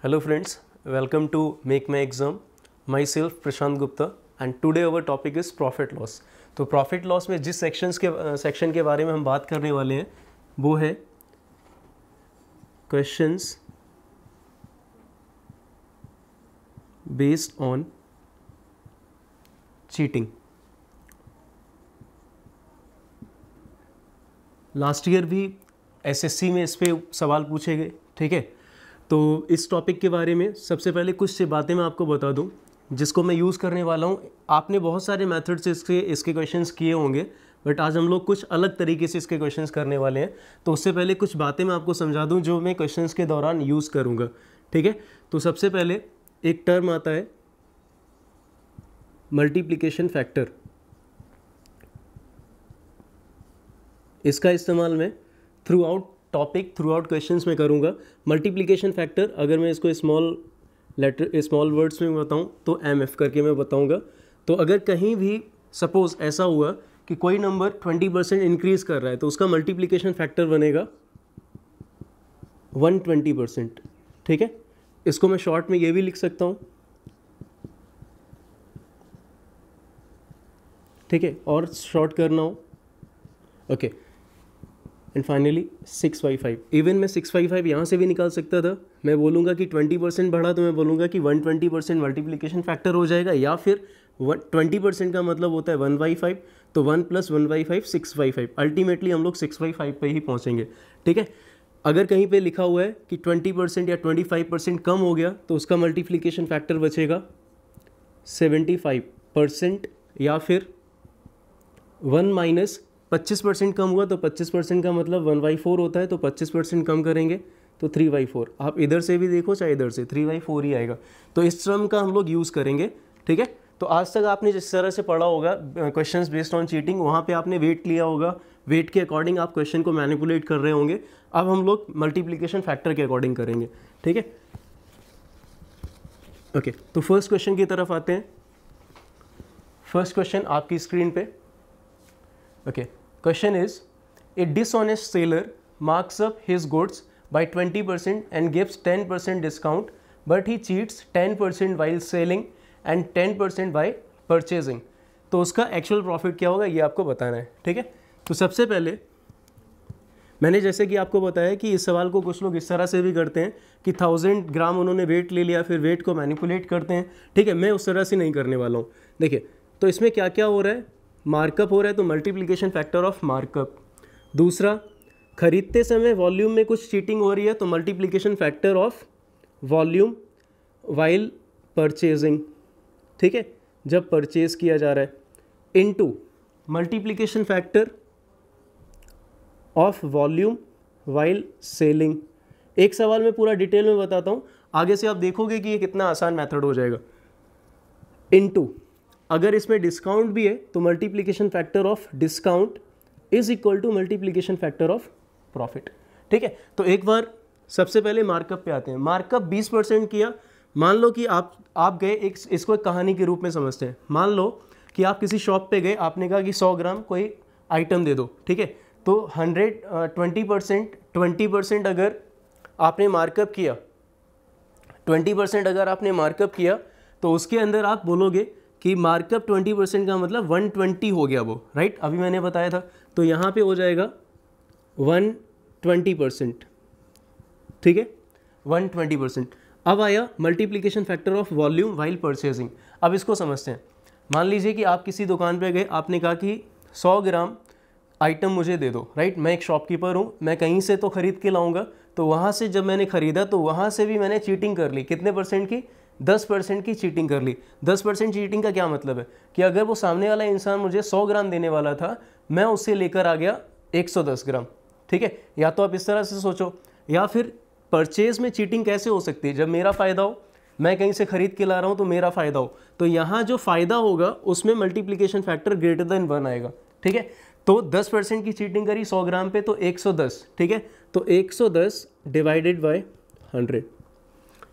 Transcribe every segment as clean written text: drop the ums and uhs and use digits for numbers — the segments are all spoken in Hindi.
Hello friends, welcome to Make My Exam. Myself Prashant Gupta and today our topic is profit loss. तो प्रॉफिट लॉस में जिस सेक्शन के बारे में हम बात करने वाले हैं वो है questions based on cheating. Last year भी एसएससी में इस पे सवाल पूछे गए, ठीक है। तो इस टॉपिक के बारे में सबसे पहले कुछ बातें मैं आपको बता दूं जिसको मैं यूज़ करने वाला हूं। आपने बहुत सारे मेथड से इसके क्वेश्चंस किए होंगे, बट आज हम लोग कुछ अलग तरीके से इसके क्वेश्चंस करने वाले हैं। तो उससे पहले कुछ बातें मैं आपको समझा दूं जो मैं क्वेश्चंस के दौरान यूज़ करूंगा, ठीक है। तो सबसे पहले एक टर्म आता है मल्टीप्लिकेशन फैक्टर। इसका इस्तेमाल मैं थ्रू आउट क्वेश्चंस में करूंगा। मल्टीप्लिकेशन फैक्टर अगर मैं इसको स्मॉल वर्ड्स में बताऊं तो MF करके मैं बताऊंगा। तो अगर कहीं भी सपोज ऐसा हुआ कि कोई नंबर 20% इंक्रीज कर रहा है तो उसका मल्टीप्लिकेशन फैक्टर बनेगा 120%, ठीक है। इसको मैं शॉर्ट में ये भी लिख सकता हूं, ठीक है, और शॉर्ट करना हो, ओके। And finally 655। इवन मैं 655 यहाँ से भी निकाल सकता था। मैं बोलूँगा कि 20% बढ़ा तो मैं बोलूँगा कि 120% मल्टीप्लिकेशन फैक्टर हो जाएगा, या फिर 20% का मतलब होता है 1/5, तो 1 + 1/5 655। अल्टीमेटली हम लोग 655 पे ही पहुँचेंगे, ठीक है। अगर कहीं पे लिखा हुआ है कि 20% या 25% कम हो गया तो उसका मल्टीप्लिकेशन फैक्टर बचेगा 75%, या फिर 1 - 25% कम हुआ तो 25% का मतलब 1/4 होता है, तो 25% कम करेंगे तो 3/4। आप इधर से भी देखो चाहे इधर से 3/4 ही आएगा। तो इस टर्म का हम लोग यूज़ करेंगे, ठीक है। तो आज तक आपने जिस तरह से पढ़ा होगा क्वेश्चंस बेस्ड ऑन चीटिंग, वहाँ पे आपने वेट लिया होगा, वेट के अकॉर्डिंग आप क्वेश्चन को मैनिपुलेट कर रहे होंगे। अब हम लोग मल्टीप्लिकेशन फैक्टर के अकॉर्डिंग करेंगे, ठीक है। ओके, तो फर्स्ट क्वेश्चन की तरफ आते हैं। फर्स्ट क्वेश्चन आपकी स्क्रीन पे, okay. Question is, a dishonest seller marks up his goods by 20% and gives 10% discount, but he cheats 10% while selling and 10% by purchasing. तो उसका एक्चुअल प्रॉफिट क्या होगा ये आपको बताना है, ठीक है। तो सबसे पहले मैंने जैसे कि आपको बताया कि इस सवाल को कुछ लोग इस तरह से भी करते हैं कि 1000 ग्राम उन्होंने वेट ले लिया, फिर वेट को मैनिपुलेट करते हैं, ठीक है। मैं उस तरह से नहीं करने वाला हूँ। देखिए, तो इसमें क्या क्या हो रहा है, मार्कअप हो रहा है तो मल्टीप्लिकेशन फैक्टर ऑफ मार्कअप। दूसरा, खरीदते समय वॉल्यूम में कुछ चीटिंग हो रही है तो multiplication factor of volume while purchasing, ठीक है, जब परचेज किया जा रहा है, into multiplication factor of volume while selling. एक सवाल में पूरा डिटेल में बताता हूँ, आगे से आप देखोगे कि ये कितना आसान मेथड हो जाएगा। इनटू, अगर इसमें डिस्काउंट भी है तो multiplication factor of discount is equal to multiplication factor of profit, ठीक है। तो एक बार सबसे पहले मार्कअप पे आते हैं। मार्कअप 20% किया। मान लो कि आप गए, इसको एक कहानी के रूप में समझते हैं। मान लो कि आप किसी शॉप पे गए, आपने कहा कि 100 ग्राम कोई आइटम दे दो, ठीक है। तो 20% अगर आपने मार्कअप किया, 20% अगर आपने मार्कअप किया तो उसके अंदर आप बोलोगे कि मार्कअप 20% का मतलब 120 हो गया वो, राइट। अभी मैंने बताया था, तो यहाँ पे हो जाएगा 120%, ठीक है, 120%। अब आया multiplication factor of volume while purchasing. अब इसको समझते हैं। मान लीजिए कि आप किसी दुकान पे गए, आपने कहा कि 100 ग्राम आइटम मुझे दे दो, राइट। मैं एक शॉपकीपर हूँ, मैं कहीं से तो ख़रीद के लाऊंगा। तो वहाँ से जब मैंने ख़रीदा तो वहाँ से भी मैंने चीटिंग कर ली। कितने परसेंट की? 10% की चीटिंग कर ली। 10% चीटिंग का क्या मतलब है कि अगर वो सामने वाला इंसान मुझे 100 ग्राम देने वाला था, मैं उससे लेकर आ गया 110 ग्राम, ठीक है। या तो आप इस तरह से सोचो, या फिर परचेज में चीटिंग कैसे हो सकती है, जब मेरा फ़ायदा हो, मैं कहीं से खरीद के ला रहा हूँ तो मेरा फ़ायदा हो, तो यहाँ जो फ़ायदा होगा उसमें मल्टीप्लिकेशन फैक्टर ग्रेटर देन 1 आएगा, ठीक है। तो 10% की चीटिंग करी 100 ग्राम पे तो 110, ठीक है। तो 110 डिवाइडेड बाय 100।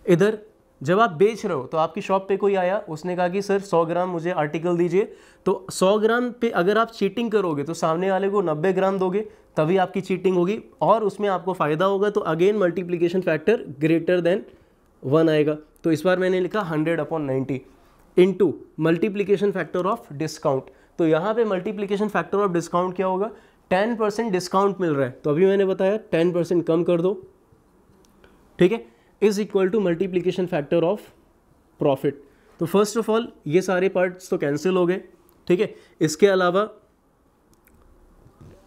इधर जब आप बेच रहे हो तो आपकी शॉप पे कोई आया, उसने कहा कि सर 100 ग्राम मुझे आर्टिकल दीजिए। तो 100 ग्राम पे अगर आप चीटिंग करोगे तो सामने वाले को 90 ग्राम दोगे, तभी आपकी चीटिंग होगी और उसमें आपको फ़ायदा होगा। तो again multiplication factor greater than 1 आएगा। तो इस बार मैंने लिखा 100/90 into multiplication factor of discount. तो यहाँ पे मल्टीप्लीकेशन फैक्टर ऑफ डिस्काउंट क्या होगा, 10% डिस्काउंट मिल रहा है, तो अभी मैंने बताया 10% कम कर दो, ठीक है, is equal to multiplication factor of profit. तो फर्स्ट ऑफ ऑल ये सारे पार्ट्स तो कैंसिल हो गए, ठीक है। इसके अलावा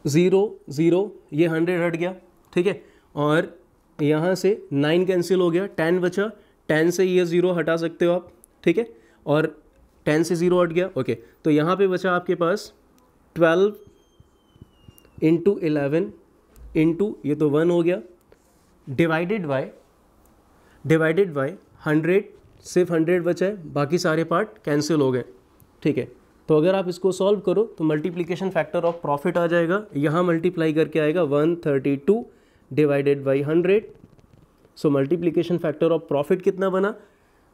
0 0 ये 100 हट गया, ठीक है, और यहाँ से 9 कैंसिल हो गया, 10 बचा, 10 से ये 0 हटा सकते हो आप, ठीक है, और 10 से 0 हट गया, ओके। तो यहाँ पे बचा आपके पास 12 इंटू 11 इंटू ये तो 1 हो गया, डिवाइडेड बाय 100, सिर्फ 100 बचा है, बाकी सारे पार्ट कैंसिल हो गए, ठीक है। तो अगर आप इसको सॉल्व करो तो मल्टीप्लिकेशन फैक्टर ऑफ प्रॉफिट आ जाएगा, यहाँ मल्टीप्लाई करके आएगा 132 divided by 100। So multiplication factor of profit कितना बना,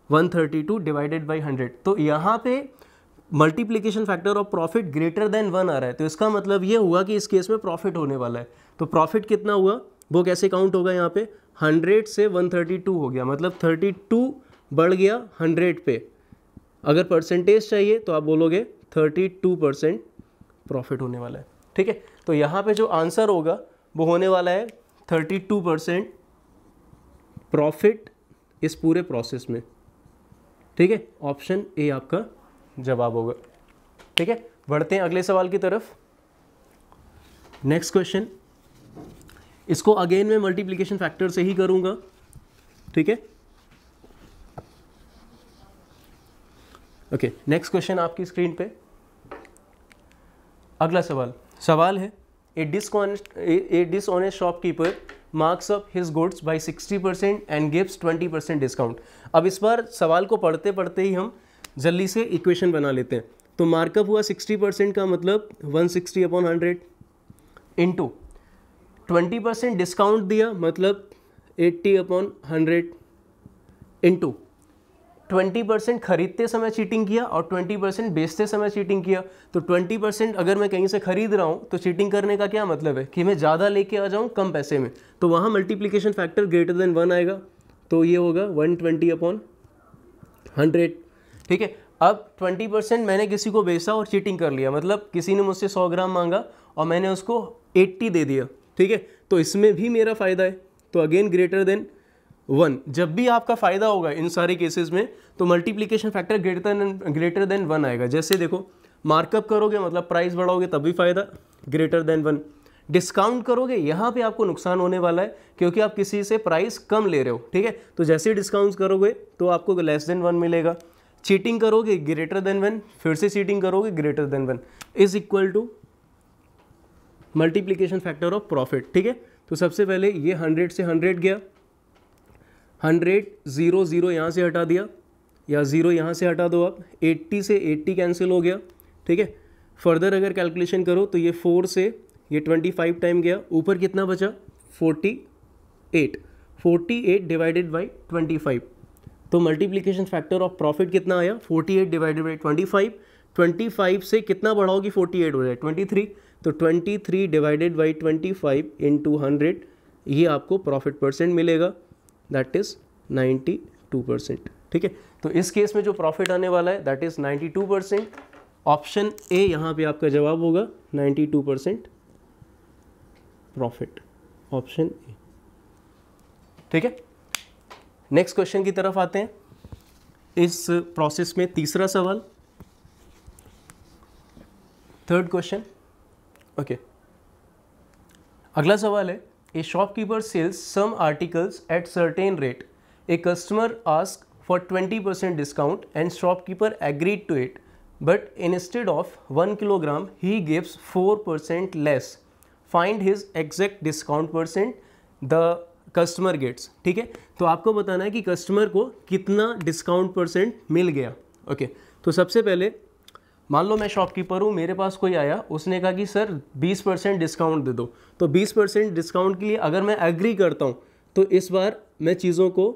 132 डिवाइडेड बाई 100। तो यहाँ पे multiplication factor of profit greater than 1 आ रहा है, तो इसका मतलब ये हुआ कि इस केस में प्रॉफिट होने वाला है। तो प्रॉफिट कितना हुआ वो कैसे काउंट होगा, यहाँ पे 100 से 132 हो गया, मतलब 32 बढ़ गया 100 पे। अगर परसेंटेज चाहिए तो आप बोलोगे 32% प्रॉफिट होने वाला है, ठीक है। तो यहाँ पे जो आंसर होगा वो होने वाला है 32% प्रॉफिट इस पूरे प्रोसेस में, ठीक है। ऑप्शन ए आपका जवाब होगा, ठीक है। बढ़ते हैं अगले सवाल की तरफ। नेक्स्ट क्वेश्चन, इसको अगेन मैं मल्टीप्लिकेशन फैक्टर से ही करूंगा, ठीक है। ओके, नेक्स्ट क्वेश्चन आपकी स्क्रीन पे। अगला सवाल है ए dishonest shopkeeper marks up his goods by 60% and gives 20% discount. अब इस बार सवाल को पढ़ते पढ़ते ही हम जल्दी से इक्वेशन बना लेते हैं। तो मार्कअप हुआ 60% का मतलब 160/100 इंटू 20% डिस्काउंट दिया मतलब 80/100 इंटू 20% खरीदते समय चीटिंग किया और 20% बेचते समय चीटिंग किया। तो 20% अगर मैं कहीं से खरीद रहा हूँ तो चीटिंग करने का क्या मतलब है कि मैं ज़्यादा लेके आ जाऊँ कम पैसे में, तो वहाँ मल्टीप्लिकेशन फैक्टर ग्रेटर देन 1 आएगा, तो ये होगा 120/100, ठीक है। अब 20% मैंने किसी को बेचा और चीटिंग कर लिया, मतलब किसी ने मुझसे 100 ग्राम मांगा और मैंने उसको 80 दे दिया, ठीक है। तो इसमें भी मेरा फ़ायदा है, तो अगेन ग्रेटर देन 1। जब भी आपका फ़ायदा होगा इन सारे केसेस में तो मल्टीप्लिकेशन फैक्टर ग्रेटर देन 1 आएगा। जैसे देखो, मार्कअप करोगे मतलब प्राइस बढ़ाओगे तब भी फ़ायदा, ग्रेटर देन 1। डिस्काउंट करोगे यहाँ पे आपको नुकसान होने वाला है क्योंकि आप किसी से प्राइस कम ले रहे हो, ठीक है। तो जैसे ही डिस्काउंट करोगे तो आपको लेस देन 1 मिलेगा। चीटिंग करोगे ग्रेटर देन 1, फिर से चीटिंग करोगे greater than 1 is equal to multiplication factor of profit, ठीक है। तो सबसे पहले ये 100 से 100 गया, 100 0 0 यहाँ से हटा दिया या 0 यहाँ से हटा दो आप, 80 से 80 कैंसिल हो गया, ठीक है। फर्दर अगर कैलकुलेशन करो तो ये 4 से ये 25 टाइम गया, ऊपर कितना बचा 48 डिवाइडेड बाई 25। तो मल्टीप्लिकेशन फैक्टर ऑफ प्रॉफिट कितना आया 48 डिवाइडेड बाई 25 से कितना बढ़ाओगी 48 हो जाए 23, तो 23 डिवाइडेड बाई 25 इंटू 100 ये आपको प्रॉफिट परसेंट मिलेगा, दैट इज़ 92%, ठीक है। तो इस केस में जो प्रॉफिट आने वाला है दैट इज़ 92%। ऑप्शन ए यहाँ पे आपका जवाब होगा 92% प्रॉफिट, ऑप्शन ए, ठीक है। नेक्स्ट क्वेश्चन की तरफ आते हैं। इस प्रोसेस में तीसरा सवाल, थर्ड क्वेश्चन, ओके। अगला सवाल है a shopkeeper sales some articles at certain rate, a customer ask for 20% discount and shopkeeper agreed to it, but instead of 1 kilogram he gives 4% less, find his exact discount percent the customer gets, ठीक है। तो आपको बताना है कि कस्टमर को कितना डिस्काउंट परसेंट मिल गया, ओके। तो सबसे पहले मान लो मैं शॉपकीपर हूँ, मेरे पास कोई आया, उसने कहा कि सर 20% डिस्काउंट दे दो। तो 20% डिस्काउंट के लिए अगर मैं एग्री करता हूँ तो इस बार मैं चीज़ों को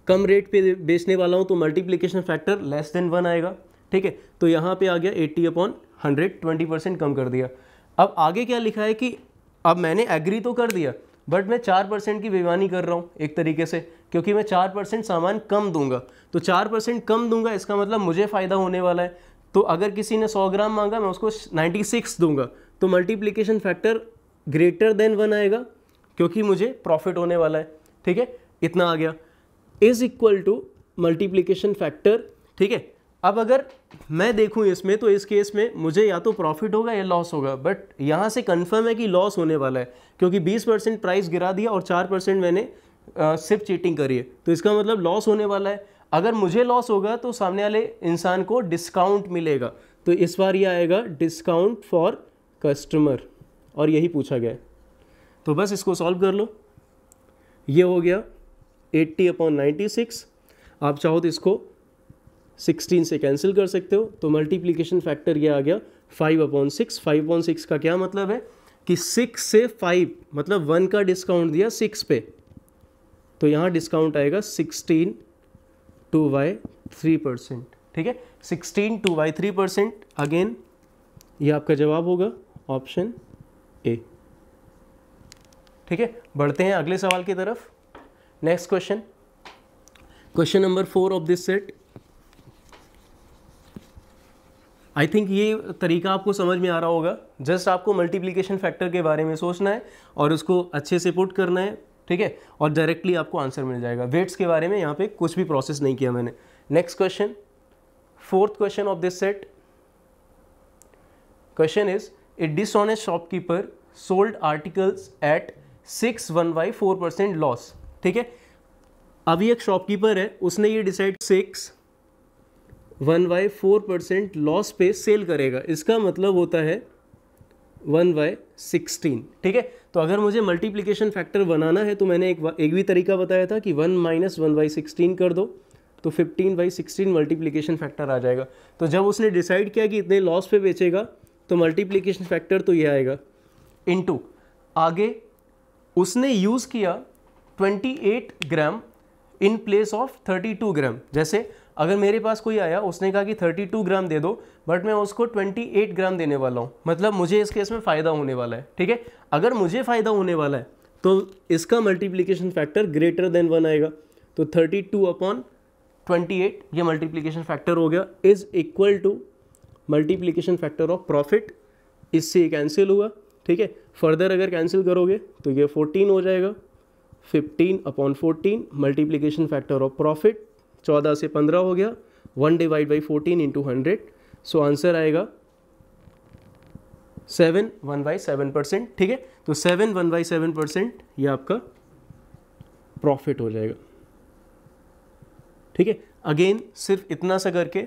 कम रेट पे बेचने वाला हूँ, तो मल्टीप्लिकेशन फैक्टर लेस देन 1 आएगा, ठीक है। तो यहाँ पे आ गया 80/100, 20% कम कर दिया। अब आगे क्या लिखा है कि अब मैंने एग्री तो कर दिया बट मैं 4% की बेईमानी कर रहा हूँ एक तरीके से, क्योंकि मैं 4% सामान कम दूंगा, तो 4% कम दूंगा इसका मतलब मुझे फ़ायदा होने वाला है। तो अगर किसी ने 100 ग्राम मांगा, मैं उसको 96 दूंगा, तो मल्टीप्लिकेशन फैक्टर ग्रेटर देन 1 आएगा क्योंकि मुझे प्रॉफिट होने वाला है। ठीक है, इतना आ गया, is equal to multiplication factor. ठीक है, अब अगर मैं देखूं इसमें, तो इस केस में मुझे या तो प्रॉफिट होगा या लॉस होगा, बट यहाँ से कंफर्म है कि लॉस होने वाला है क्योंकि 20% प्राइस गिरा दिया और 4% मैंने सिर्फ चीटिंग करी है, तो इसका मतलब लॉस होने वाला है। अगर मुझे लॉस होगा तो सामने वाले इंसान को डिस्काउंट मिलेगा, तो इस बार ये आएगा डिस्काउंट फॉर कस्टमर, और यही पूछा गया है। तो बस इसको सॉल्व कर लो, ये हो गया 80/96। आप चाहो तो इसको 16 से कैंसिल कर सकते हो, तो मल्टीप्लिकेशन फैक्टर ये आ गया 5/6। 5/6 का क्या मतलब है कि 6 से 5 मतलब 1 का डिस्काउंट दिया 6 पे, तो यहाँ डिस्काउंट आएगा 16/3%। ठीक है, 16/3%। अगेन ये आपका जवाब होगा ऑप्शन ए। ठीक है, बढ़ते हैं अगले सवाल की तरफ। Next question, question number 4 of this set. I think ये तरीका आपको समझ में आ रहा होगा। जस्ट आपको मल्टीप्लिकेशन फैक्टर के बारे में सोचना है और उसको अच्छे से पुट करना है। ठीक है, और डायरेक्टली आपको आंसर मिल जाएगा। वेट्स के बारे में यहाँ पे कुछ भी प्रोसेस नहीं किया मैंने। Next question, 4th question of this set. Question is, a dishonest shopkeeper sold articles at 6/4% loss. ठीक है, अभी एक शॉपकीपर है, उसने ये डिसाइड 6/4% लॉस पे सेल करेगा। इसका मतलब होता है 1/16। ठीक है, तो अगर मुझे मल्टीप्लिकेशन फैक्टर बनाना है तो मैंने एक भी तरीका बताया था कि 1 - 1/16 कर दो, तो 15/16 मल्टीप्लिकेशन फैक्टर आ जाएगा। तो जब उसने डिसाइड किया कि इतने लॉस पे बेचेगा, तो मल्टीप्लिकेशन फैक्टर तो ये आएगा इनटू, आगे उसने यूज़ किया 28 ग्राम इन प्लेस ऑफ 32 ग्राम। जैसे अगर मेरे पास कोई आया, उसने कहा कि 32 ग्राम दे दो, बट मैं उसको 28 ग्राम देने वाला हूँ, मतलब मुझे इस केस में फ़ायदा होने वाला है। ठीक है, अगर मुझे फ़ायदा होने वाला है तो इसका मल्टीप्लिकेशन फैक्टर ग्रेटर देन 1 आएगा, तो 32/28 ये मल्टीप्लिकेशन फैक्टर हो गया, is equal to multiplication factor of profit. इससे कैंसिल हुआ। ठीक है, फर्दर अगर कैंसिल करोगे तो ये 14 हो जाएगा, 15/14 मल्टीप्लिकेशन फैक्टर ऑफ प्रॉफिट। 14 से 15 हो गया, 1/14 × 100, सो आंसर आएगा 7 1/7%। ठीक है, तो 7 1/7% ये आपका प्रॉफिट हो जाएगा। ठीक है, अगेन सिर्फ इतना सा करके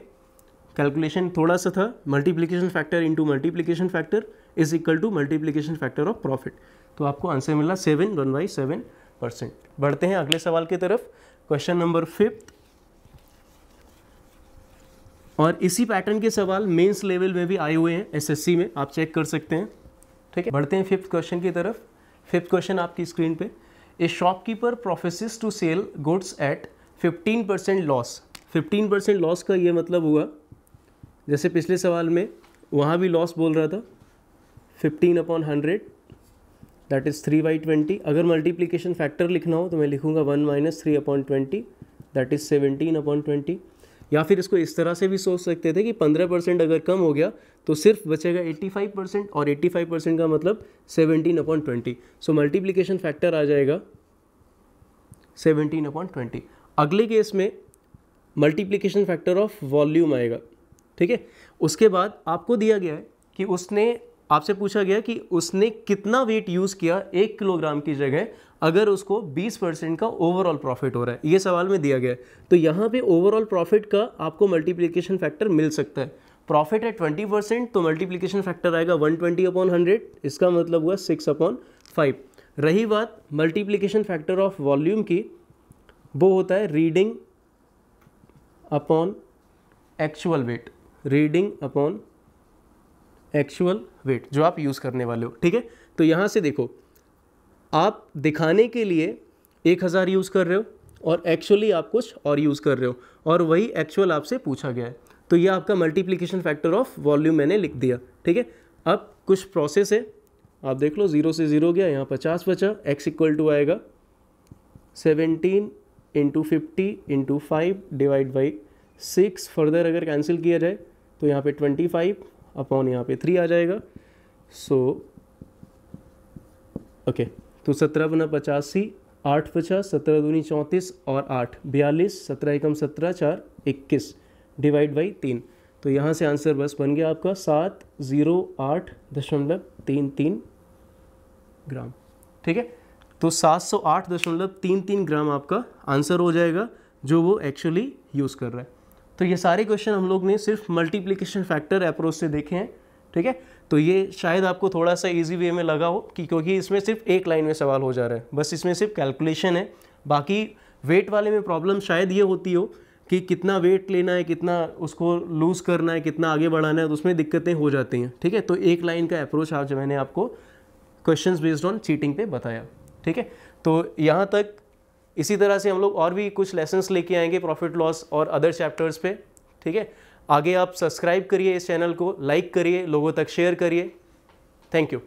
कैलकुलेशन थोड़ा सा था, multiplication factor into multiplication factor is equal to multiplication factor of profit, तो आपको आंसर मिला 7 1/7%। बढ़ते हैं अगले सवाल की तरफ, क्वेश्चन नंबर 5th। और इसी पैटर्न के सवाल मेंस लेवल में भी आए हुए हैं, एसएससी में, आप चेक कर सकते हैं। ठीक है, बढ़ते हैं 5th क्वेश्चन की तरफ। 5th क्वेश्चन आपकी स्क्रीन पे, a shopkeeper professes to sell goods at 15% loss. 15% loss का ये मतलब हुआ, जैसे पिछले सवाल में वहाँ भी लॉस बोल रहा था, 15/100 दैट इज़ 3/20। अगर मल्टीप्लिकेशन फैक्टर लिखना हो तो मैं लिखूँगा 1 - 3/20 दैट इज़ 17/20। या फिर इसको इस तरह से भी सोच सकते थे कि 15% अगर कम हो गया तो सिर्फ बचेगा 85%, और 85% का मतलब 17/20, सो मल्टीप्लिकेशन फैक्टर आ जाएगा 17/20। अगले केस में मल्टीप्लिकेशन फैक्टर ऑफ वॉल्यूम आएगा। ठीक है, उसके बाद आपको दिया गया है कि उसने, आपसे पूछा गया कि उसने कितना वेट यूज़ किया 1 किलोग्राम की जगह, अगर उसको 20% का ओवरऑल प्रॉफिट हो रहा है, ये सवाल में दिया गया है। तो यहाँ पे ओवरऑल प्रॉफिट का आपको मल्टीप्लिकेशन फैक्टर मिल सकता है। प्रॉफिट है 20%, तो मल्टीप्लिकेशन फैक्टर आएगा 120/100, इसका मतलब हुआ 6/5। रही बात मल्टीप्लिकेशन फैक्टर ऑफ वॉल्यूम की, वो होता है reading upon actual wait, reading upon actual wait जो आप यूज़ करने वाले हो। ठीक है, तो यहाँ से देखो, आप दिखाने के लिए 1000 यूज़ कर रहे हो और एक्चुअली आप कुछ और यूज़ कर रहे हो, और वही एक्चुअल आपसे पूछा गया है, तो ये आपका मल्टीप्लिकेशन फैक्टर ऑफ वॉल्यूम मैंने लिख दिया। ठीक है, अब कुछ प्रोसेस है, आप देख लो, 0 से 0 गया, यहाँ 50 बचा, x इक्वल टू आएगा 17 into 50 into 5 divide by 6, further अगर कैंसिल किया जाए तो यहाँ पे 25 अपॉन यहाँ पे 3 आ जाएगा। सो ओके, तो 17 बना 85, 8 50, 17 दूनी 34 और 8 42, 17 एकम 17, 4 21 डिवाइड बाई 3। तो यहाँ से आंसर बस बन गया आपका 708.33 ग्राम। ठीक है, तो 708.33 ग्राम आपका आंसर हो जाएगा जो वो एक्चुअली यूज़ कर रहा है। तो ये सारे क्वेश्चन हम लोग ने सिर्फ मल्टीप्लिकेशन फैक्टर अप्रोच से देखे हैं। ठीक है, तो ये शायद आपको थोड़ा सा इजी वे में लगा हो कि क्योंकि इसमें सिर्फ एक लाइन में सवाल हो जा रहा है, बस इसमें सिर्फ कैलकुलेशन है। बाकी वेट वाले में प्रॉब्लम शायद ये होती हो कि कितना वेट लेना है, कितना उसको लूज़ करना है, कितना आगे बढ़ाना है, तो उसमें दिक्कतें हो जाती हैं। ठीक है, तो एक लाइन का अप्रोच आज मैंने आपको क्वेश्चंस बेस्ड ऑन चीटिंग पे बताया। ठीक है, तो यहाँ तक इसी तरह से हम लोग और भी कुछ लेसन्स लेके आएंगे प्रॉफिट लॉस और अदर चैप्टर्स पे। ठीक है, आगे आप सब्सक्राइब करिए इस चैनल को, लाइक करिए, लोगों तक शेयर करिए। Thank you.